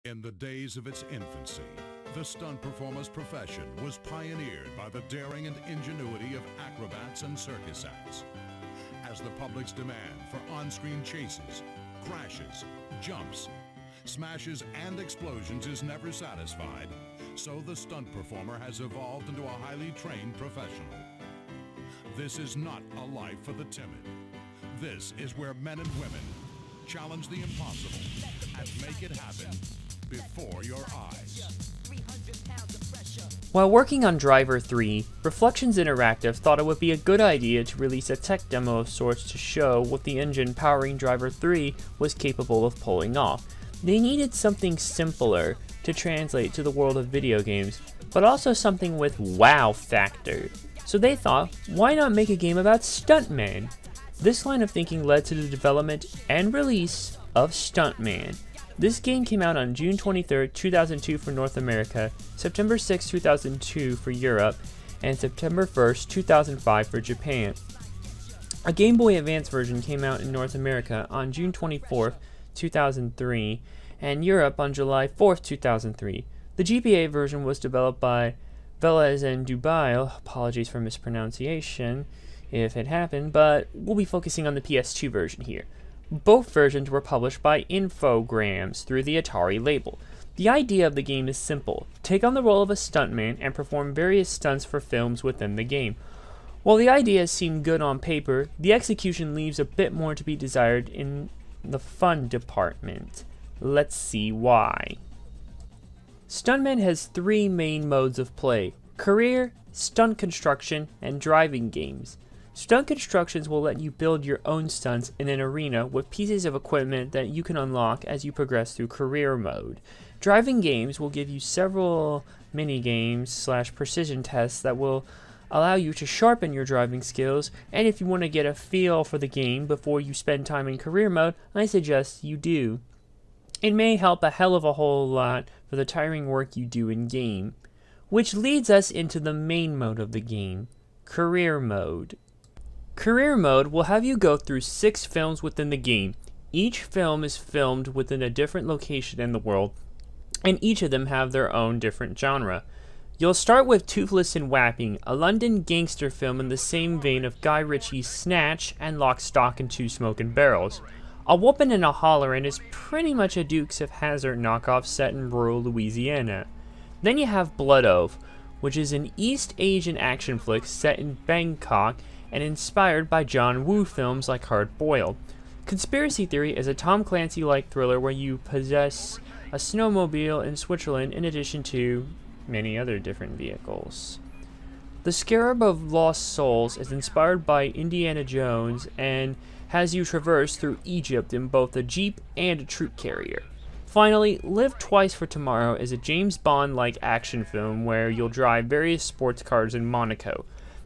In the days of its infancy, the stunt performer's profession was pioneered by the daring and ingenuity of acrobats and circus acts. As the public's demand for on-screen chases, crashes, jumps, smashes, and explosions is never satisfied, so the stunt performer has evolved into a highly trained professional. This is not a life for the timid. This is where men and women challenge the impossible and make it happen before your eyes. While working on Driver 3, Reflections Interactive thought it would be a good idea to release a tech demo of sorts to show what the engine powering Driver 3 was capable of pulling off. They needed something simpler to translate to the world of video games, but also something with wow factor. So they thought, why not make a game about Stuntman? This line of thinking led to the development and release of Stuntman. This game came out on June 23, 2002 for North America, September 6, 2002 for Europe, and September 1, 2005 for Japan. A Game Boy Advance version came out in North America on June 24, 2003, and Europe on July 4, 2003. The GBA version was developed by Velez and Dubail, apologies for mispronunciation if it happened, but we'll be focusing on the PS2 version here. Both versions were published by Infogrames through the Atari label. The idea of the game is simple. Take on the role of a stuntman and perform various stunts for films within the game. While the ideas seem good on paper, the execution leaves a bit more to be desired in the fun department. Let's see why. Stuntman has three main modes of play: career, stunt construction, and driving games. Stunt constructions will let you build your own stunts in an arena with pieces of equipment that you can unlock as you progress through career mode. Driving games will give you several mini-games / precision tests that will allow you to sharpen your driving skills, and if you want to get a feel for the game before you spend time in career mode, I suggest you do. It may help a hell of a whole lot for the tiring work you do in game. Which leads us into the main mode of the game, career mode. Career mode will have you go through 6 films within the game. Each film is filmed within a different location in the world, and each of them have their own different genre. You'll start with Toothless and Whapping, a London gangster film in the same vein of Guy Ritchie's Snatch and Lock, Stock and Two Smoking Barrels. A Whoopin' and a Hollerin' is pretty much a Dukes of Hazzard knockoff set in rural Louisiana. Then you have Blood Oath, which is an East Asian action flick set in Bangkok and inspired by John Woo films like Hard Boiled. Conspiracy Theory is a Tom Clancy-like thriller where you possess a snowmobile in Switzerland in addition to many other different vehicles. The Scarab of Lost Souls is inspired by Indiana Jones and has you traverse through Egypt in both a jeep and a troop carrier. Finally, Live Twice for Tomorrow is a James Bond-like action film where you'll drive various sports cars in Monaco.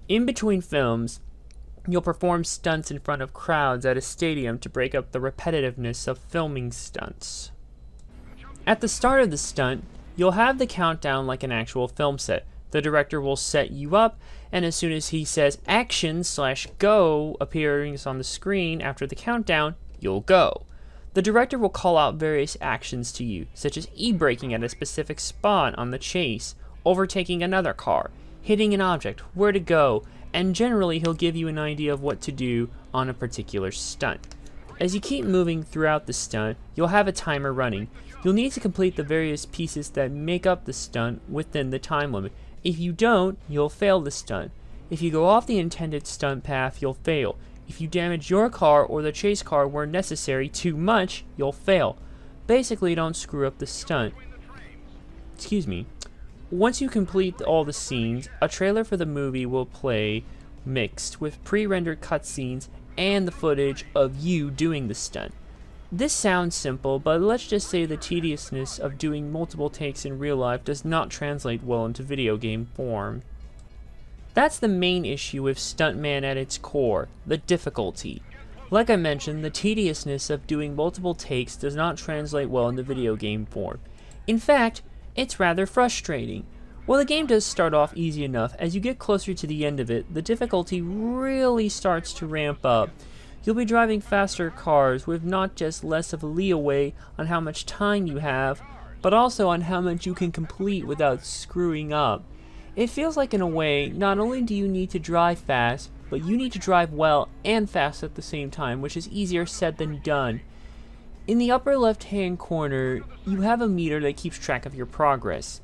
In between films, you'll perform stunts in front of crowds at a stadium to break up the repetitiveness of filming stunts. At the start of the stunt, you'll have the countdown like an actual film set. The director will set you up, and as soon as he says action/go appearing on the screen after the countdown, you'll go. The director will call out various actions to you, such as e-braking at a specific spot on the chase, overtaking another car, hitting an object, where to go, and generally he'll give you an idea of what to do on a particular stunt. As you keep moving throughout the stunt, you'll have a timer running. You'll need to complete the various pieces that make up the stunt within the time limit. If you don't, you'll fail the stunt. If you go off the intended stunt path, you'll fail. If you damage your car or the chase car where necessary too much, you'll fail. Basically, don't screw up the stunt. Once you complete all the scenes, a trailer for the movie will play mixed with pre-rendered cutscenes and the footage of you doing the stunt. This sounds simple, but let's just say the tediousness of doing multiple takes in real life does not translate well into video game form. That's the main issue with Stuntman at its core, the difficulty. Like I mentioned, the tediousness of doing multiple takes does not translate well into video game form. In fact, it's rather frustrating. While the game does start off easy enough, as you get closer to the end of it, the difficulty really starts to ramp up. You'll be driving faster cars with not just less of a leeway on how much time you have, but also on how much you can complete without screwing up. It feels like, in a way, not only do you need to drive fast, but you need to drive well and fast at the same time, which is easier said than done. In the upper left-hand corner, you have a meter that keeps track of your progress.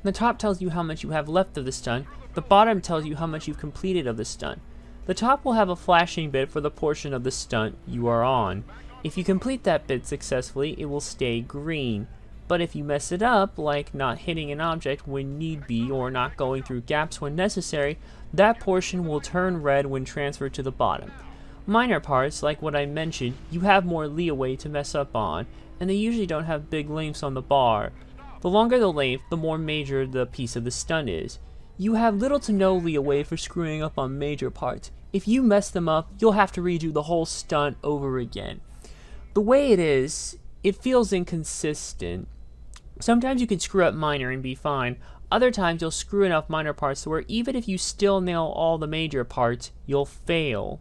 The top tells you how much you have left of the stunt, the bottom tells you how much you've completed of the stunt. The top will have a flashing bit for the portion of the stunt you are on. If you complete that bit successfully, it will stay green. But if you mess it up, like not hitting an object when need be or not going through gaps when necessary, that portion will turn red when transferred to the bottom. Minor parts, like what I mentioned, you have more leeway to mess up on, and they usually don't have big lengths on the bar. The longer the length, the more major the piece of the stunt is. You have little to no leeway for screwing up on major parts. If you mess them up, you'll have to redo the whole stunt over again. The way it is, it feels inconsistent. Sometimes you can screw up minor and be fine. Other times you'll screw enough minor parts to where even if you still nail all the major parts, you'll fail.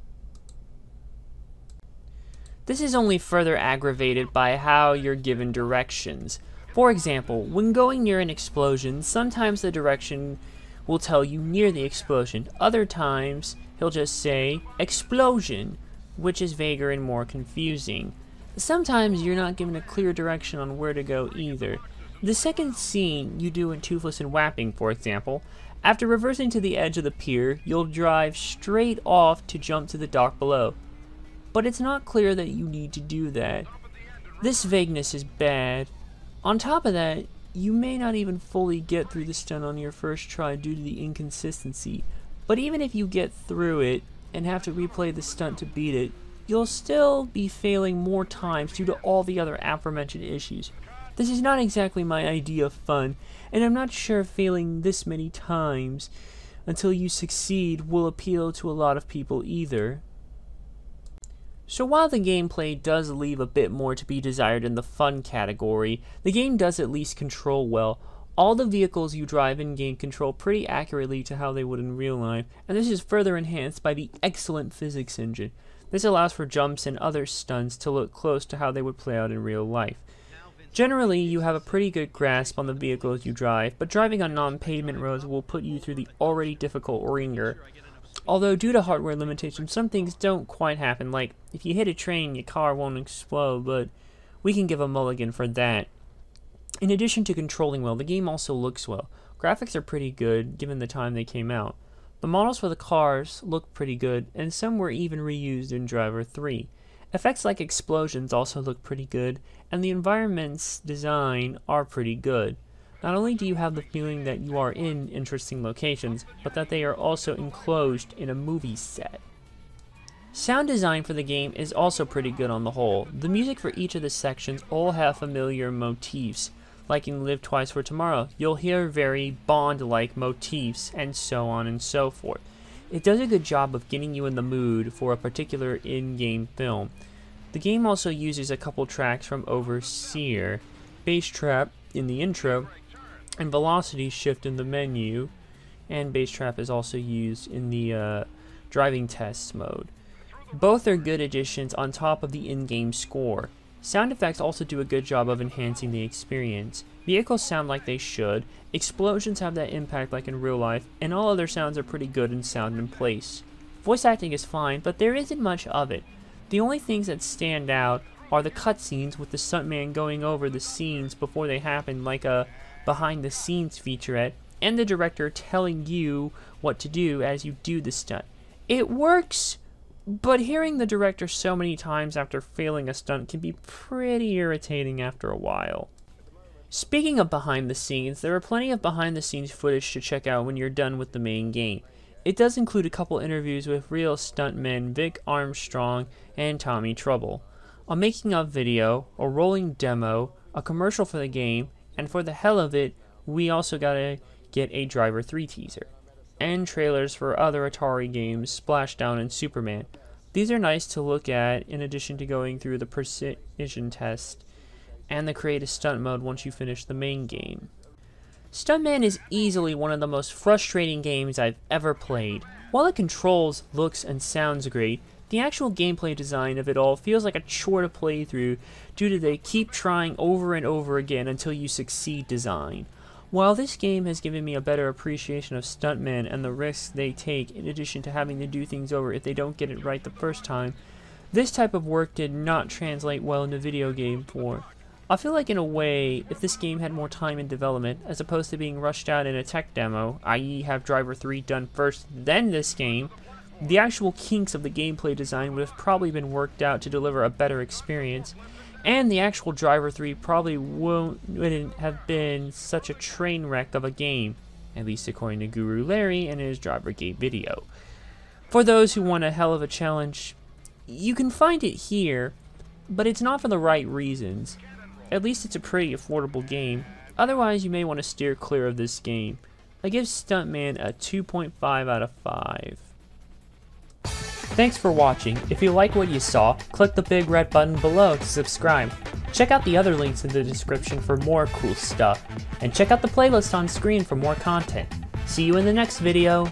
This is only further aggravated by how you're given directions. For example, when going near an explosion, sometimes the direction will tell you near the explosion. Other times, he'll just say, explosion, which is vaguer and more confusing. Sometimes you're not given a clear direction on where to go either. The second scene you do in Toothless and Wapping, for example, after reversing to the edge of the pier, you'll drive straight off to jump to the dock below. But it's not clear that you need to do that. This vagueness is bad. On top of that, you may not even fully get through the stunt on your first try due to the inconsistency. But even if you get through it and have to replay the stunt to beat it, you'll still be failing more times due to all the other aforementioned issues. This is not exactly my idea of fun, and I'm not sure failing this many times until you succeed will appeal to a lot of people either. So while the gameplay does leave a bit more to be desired in the fun category, the game does at least control well. All the vehicles you drive in-game control pretty accurately to how they would in real life, and this is further enhanced by the excellent physics engine. This allows for jumps and other stunts to look close to how they would play out in real life. Generally, you have a pretty good grasp on the vehicles you drive, but driving on non-pavement roads will put you through the already difficult ringer. Although due to hardware limitations, some things don't quite happen, like if you hit a train, your car won't explode, but we can give a mulligan for that. In addition to controlling well, the game also looks well. Graphics are pretty good, given the time they came out. The models for the cars look pretty good, and some were even reused in Driver 3. Effects like explosions also look pretty good, and the environment's design are pretty good. Not only do you have the feeling that you are in interesting locations, but that they are also enclosed in a movie set. Sound design for the game is also pretty good on the whole. The music for each of the sections all have familiar motifs. Like in Live Twice for Tomorrow, you'll hear very Bond-like motifs, and so on and so forth. It does a good job of getting you in the mood for a particular in-game film. The game also uses a couple tracks from Overseer, Bass Trap in the intro, and Velocity Shift in the menu, and Bass Trap is also used in the driving tests mode. Both are good additions on top of the in-game score. Sound effects also do a good job of enhancing the experience. Vehicles sound like they should, explosions have that impact like in real life, and all other sounds are pretty good and sound in place. Voice acting is fine, but there isn't much of it. The only things that stand out are the cutscenes with the stuntman going over the scenes before they happen, like a behind-the-scenes featurette, and the director telling you what to do as you do the stunt. It works, but hearing the director so many times after failing a stunt can be pretty irritating after a while. Speaking of behind the scenes, there are plenty of behind the scenes footage to check out when you're done with the main game. It does include a couple interviews with real stuntmen Vic Armstrong and Tommy Trouble, a making of video, a rolling demo, a commercial for the game, and for the hell of it, we also gotta get a Driver 3 teaser. And trailers for other Atari games, Splashdown and Superman. These are nice to look at in addition to going through the precision test and the create a stunt mode once you finish the main game. Stuntman is easily one of the most frustrating games I've ever played. While it controls, looks, and sounds great, the actual gameplay design of it all feels like a chore to play through due to the keep trying over and over again until you succeed design. While this game has given me a better appreciation of stuntmen and the risks they take in addition to having to do things over if they don't get it right the first time, this type of work did not translate well into video game form. I feel like in a way, if this game had more time in development, as opposed to being rushed out in a tech demo, i.e. have Driver 3 done first then this game, the actual kinks of the gameplay design would have probably been worked out to deliver a better experience, and the actual Driver 3 probably wouldn't have been such a train wreck of a game, at least according to Guru Larry in his Drivergate video. For those who want a hell of a challenge, you can find it here, but it's not for the right reasons. At least it's a pretty affordable game, otherwise you may want to steer clear of this game. I give Stuntman a 2.5 out of 5. Thanks for watching. If you like what you saw, click the big red button below to subscribe. Check out the other links in the description for more cool stuff, and check out the playlist on screen for more content. See you in the next video.